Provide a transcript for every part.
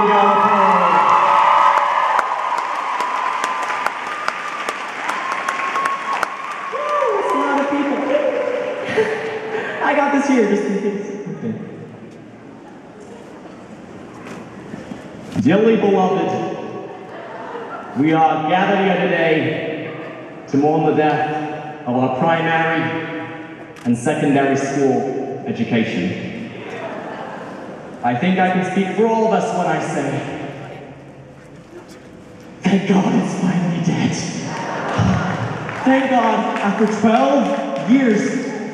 from Galipeau. Woo, it's a lot of people. I got this here just in case. Okay. Dearly beloved, we are gathered here today to mourn the death of our primary and secondary school education. I think I can speak for all of us when I say, thank God it's finally dead. Thank God, after 12 years,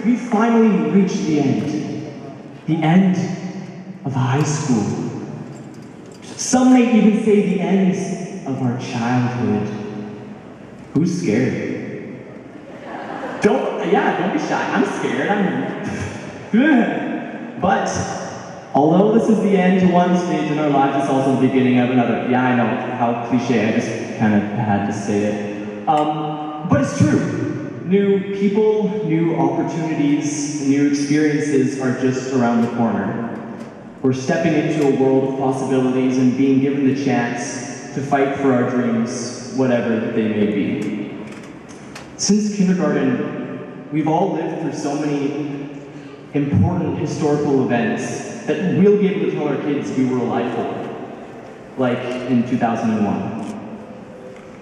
we finally reached the end of high school. Some may even say the end of our childhood. Who's scared? Don't be shy. I'm scared. But although this is the end to one stage in our lives, it's also the beginning of another. Yeah, I know, how cliche, I just kind of had to say it. But it's true. New people, new opportunities, new experiences are just around the corner. We're stepping into a world of possibilities and being given the chance to fight for our dreams, whatever they may be. Since kindergarten, we've all lived through so many important historical events that we'll be able to tell our kids we were alive for, like in 2001.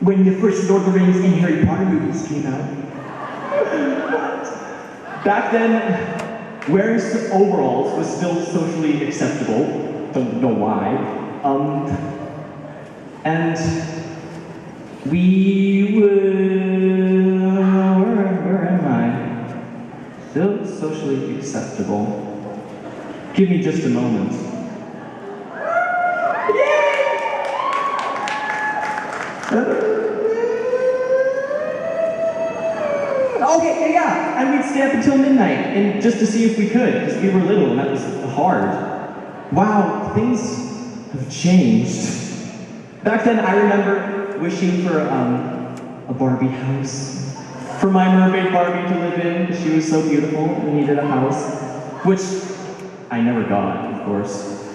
When the first Lord of the Rings and Harry Potter movies came out. Back then, wearing overalls was still socially acceptable. Don't know why. And we were, where am I? Still socially acceptable. Give me just a moment. Okay, yeah, and we'd stay up until midnight, and just to see if we could, because we were little, and that was hard. Wow, things have changed. Back then, I remember wishing for a Barbie house. For my mermaid Barbie to live in. She was so beautiful and needed a house, which I never got, of course.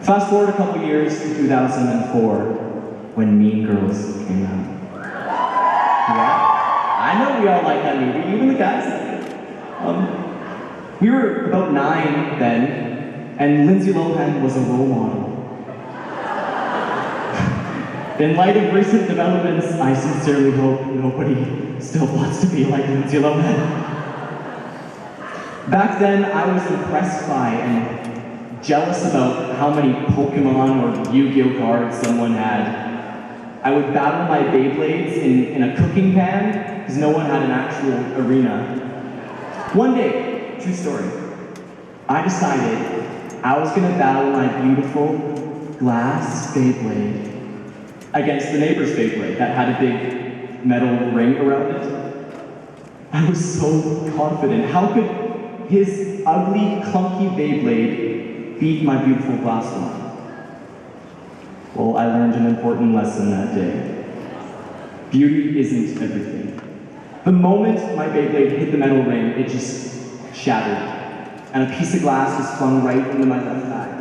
Fast forward a couple years to 2004, when Mean Girls came out. Yeah, I know we all like that movie, even the guys like it. We were about 9 then, and Lindsay Lohan was a role model. In light of recent developments, I sincerely hope nobody still wants to be like Lindsay Lohan. Back then, I was impressed by and jealous about how many Pokemon or Yu-Gi-Oh cards someone had. I would battle my Beyblades in a cooking pan, because no one had an actual arena. One day, true story, I decided I was gonna battle my beautiful glass Beyblade against the neighbor's Beyblade that had a big metal ring around it. I was so confident. How could his ugly, clunky Beyblade beat my beautiful glass one? Well, I learned an important lesson that day. Beauty isn't everything. The moment my Beyblade hit the metal ring, it just shattered, and a piece of glass was flung right into my left eye.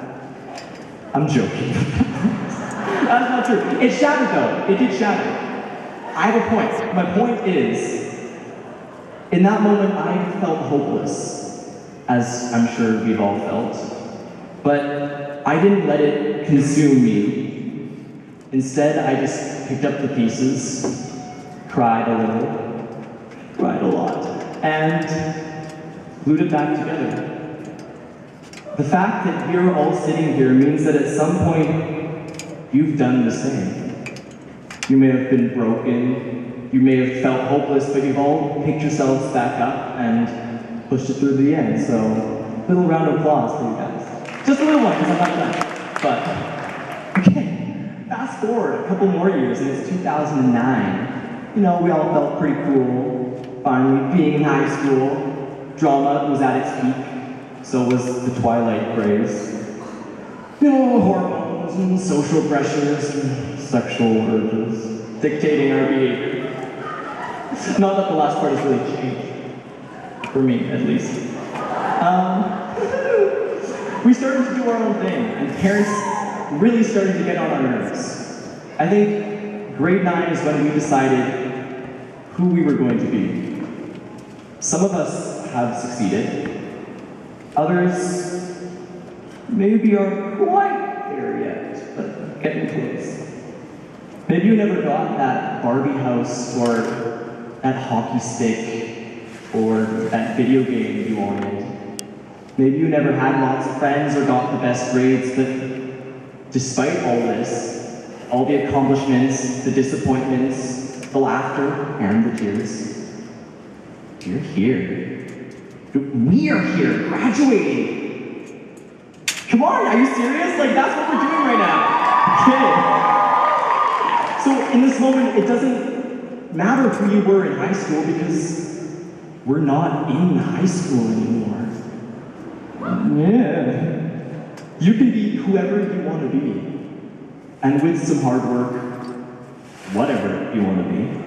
I'm joking. That's not true. It shattered though. It did shatter. I have a point. My point is, in that moment, I felt hopeless, as I'm sure we've all felt. But I didn't let it consume me. Instead, I just picked up the pieces, cried a little, cried a lot, and glued it back together. The fact that you're all sitting here means that at some point, you've done the same. You may have been broken, you may have felt hopeless, but you've all picked yourselves back up and pushed it through the end. So, a little round of applause for you guys. Just a little one, because I'm not done. But, okay, fast forward a couple more years, and it's 2009. You know, we all felt pretty cool, finally being in high school. Drama was at its peak, so was the Twilight craze. You know, hormones and social pressures and sexual urges dictating our behavior. Not that the last part has really changed. For me, at least. We started to do our own thing, and parents really started to get on our nerves. I think grade 9 is when we decided who we were going to be. Some of us have succeeded. Others maybe aren't quite there yet, but getting close. Maybe you never got that Barbie house, or that hockey stick, or that video game you wanted. Maybe you never had lots of friends or got the best grades, but despite all this, all the accomplishments, the disappointments, the laughter, and the tears, you're here. We are here, graduating. Come on, are you serious? Like, that's what we're doing right now. Okay. So in this moment, it doesn't matter who you were in high school because we're not in high school anymore. Yeah. You can be whoever you want to be. And with some hard work, whatever you want to be.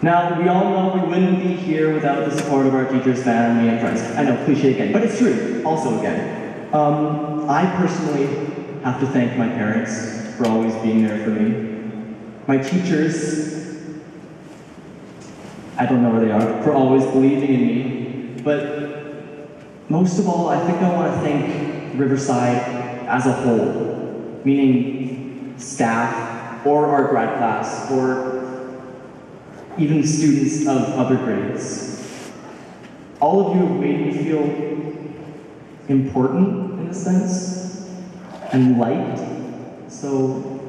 Now, we all know we wouldn't be here without the support of our teachers, family, and friends. I know, cliche again, but it's true, also again. I personally have to thank my parents for always being there for me. My teachers, I don't know where they are, for always believing in me. But most of all, I think I want to thank Riverside as a whole, meaning staff, or our grad class, or even students of other grades. All of you have made me feel important, in a sense, and liked. So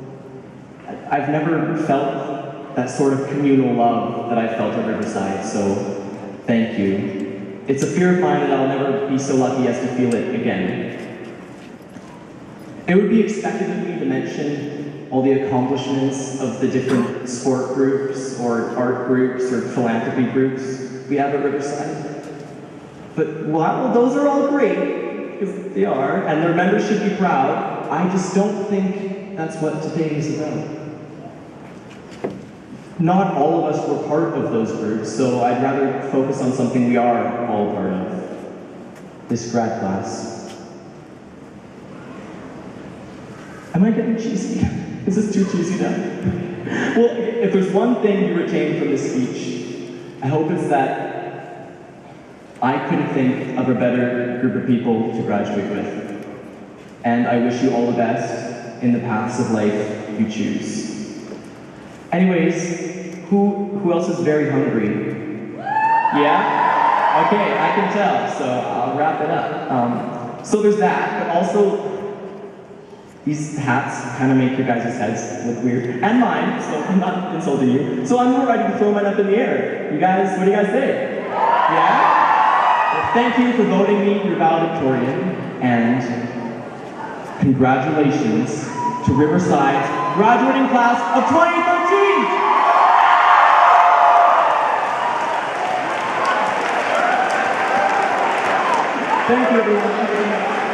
I've never felt that sort of communal love that I felt at Riverside, so thank you. It's a fear of mine that I'll never be so lucky as to feel it again. It would be expected of me to mention all the accomplishments of the different sport groups, or art groups, or philanthropy groups we have at Riverside. But while those are all great, because they are, and their members should be proud, I just don't think that's what today is about. Not all of us were part of those groups, so I'd rather focus on something we are all part of. This grad class. Am I getting cheesy? Is this too cheesy now? Well, if there's one thing you retain from this speech, I hope it's that I couldn't think of a better group of people to graduate with. And I wish you all the best in the paths of life you choose. Anyways, who else is very hungry? Yeah? Okay, I can tell, so I'll wrap it up. So there's that, but also these hats kind of make your guys' heads look weird. And mine, so I'm not insulting you. So I'm more ready to throw mine up in the air. You guys, what do you guys think? Yeah? Well, thank you for voting me your valedictorian, and congratulations to Riverside's graduating class of 2013! Thank you, everyone.